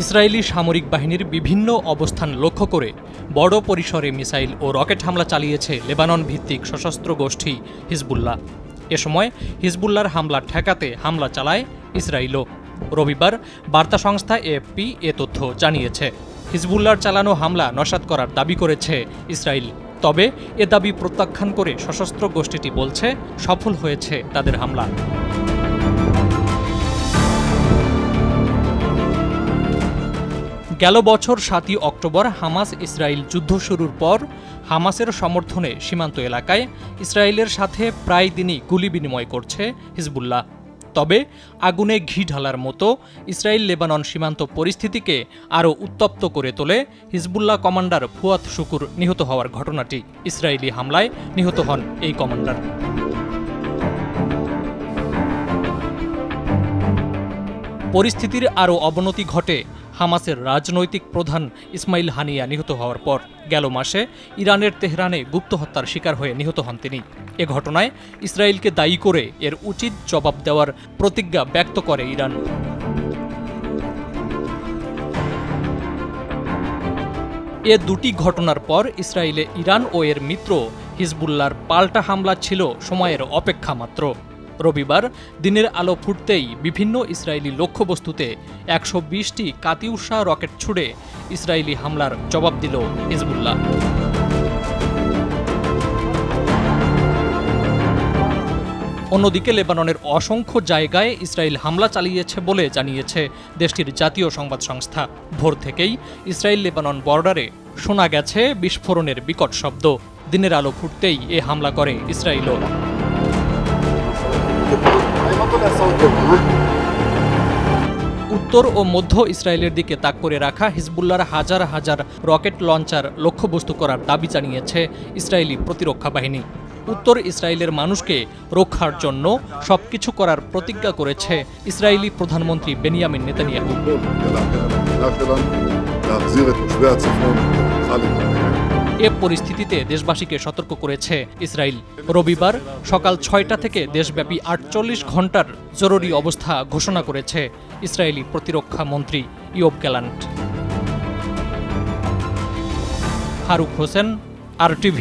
Israeli সামরিক বাহিনীর বিভিন্ন অবস্থান লক্ষ্য করে বড় পরিসরে মিসাইল ও রকেট হামলা চালিয়েছে লেবানন ভিত্তিক সশস্ত্র গোষ্ঠী হিজবুল্লাহ। এ সময় হিজবুল্লাহর হামলা ঠেকাতে হামলা চালায় ইসরায়েলও। রবিবার বার্তা সংস্থা এএফপি এ তথ্য জানিয়েছে। হিজবুল্লাহর চালানো হামলা নস্যাৎ করার দাবি করেছে ইসরায়েল। তবে এ দাবি প্রত্যাখ্যান করে সশস্ত্র গোষ্ঠীটি বলছে সফল হয়েছে তাদের হামলা। গেল বছর ৭ই অক্টোবর হামাস ইসরায়েল যুদ্ধ শুরুর পর হামাসের সমর্থনে সীমান্ত এলাকায় ইসরায়েলের সাথে প্রায় দিনই গুলি বিনিময় করছে হিজবুল্লাহ। তবে আগুনে ঘি ঢালার মতো ইসরায়েল লেবানন সীমান্ত পরিস্থিতিকে আরও উত্তপ্ত করে তোলে হিজবুল্লাহ কমান্ডার ফুয়াদ শুকুর নিহত হওয়ার ঘটনাটি। ইসরায়েলি হামলায় নিহত হন এই কমান্ডার। পরিস্থিতির আরও অবনতি ঘটে হামাসের রাজনৈতিক প্রধান ইসমাইল হানিয়া নিহত হওয়ার পর। গেল মাসে ইরানের তেহরানে গুপ্ত হত্যার শিকার হয়ে নিহত হন তিনি। এ ঘটনায় ইসরায়েলকে দায়ী করে এর উচিত জবাব দেওয়ার প্রতিজ্ঞা ব্যক্ত করে ইরান। এ দুটি ঘটনার পর ইসরায়েলে ইরান ও এর মিত্র হিজবুল্লাহর পাল্টা হামলা ছিল সময়ের অপেক্ষা মাত্র। রবিবার দিনের আলো ফুটতেই বিভিন্ন ইসরায়েলি লক্ষ্যবস্তুতে ১২০টি কাতিউশা রকেট ছুড়ে ইসরায়েলি হামলার জবাব দিল হিজবুল্লাহ। অন্যদিকে লেবাননের অসংখ্য জায়গায় ইসরায়েল হামলা চালিয়েছে বলে জানিয়েছে দেশটির জাতীয় সংবাদ সংস্থা। ভোর থেকেই ইসরায়েল লেবানন বর্ডারে শোনা গেছে বিস্ফোরণের বিকট শব্দ। দিনের আলো ফুটতেই এ হামলা করে ইসরায়েলও। উত্তর ও মধ্য ইসরায়েলের দিকে তাক করে রাখা হিজবুল্লাহর হাজার হাজার রকেট লঞ্চার লক্ষ্যবস্তু করার দাবি জানিয়েছে ইসরায়েলি প্রতিরক্ষা বাহিনী। উত্তর ইসরায়েলের মানুষকে রক্ষার জন্য সবকিছু করার প্রতিজ্ঞা করেছে ইসরায়েলি প্রধানমন্ত্রী বেনিয়ামিন নেতানিয়াহু। এ পরিস্থিতিতে দেশবাসীকে সতর্ক করেছে ইসরায়েল। রবিবার সকাল ৬টা থেকে দেশব্যাপী ৪৮ ঘণ্টার জরুরি অবস্থা ঘোষণা করেছে ইসরায়েলি প্রতিরক্ষা মন্ত্রী ইয়োব গ্যালান্ট। ফারুক হোসেন, RTV।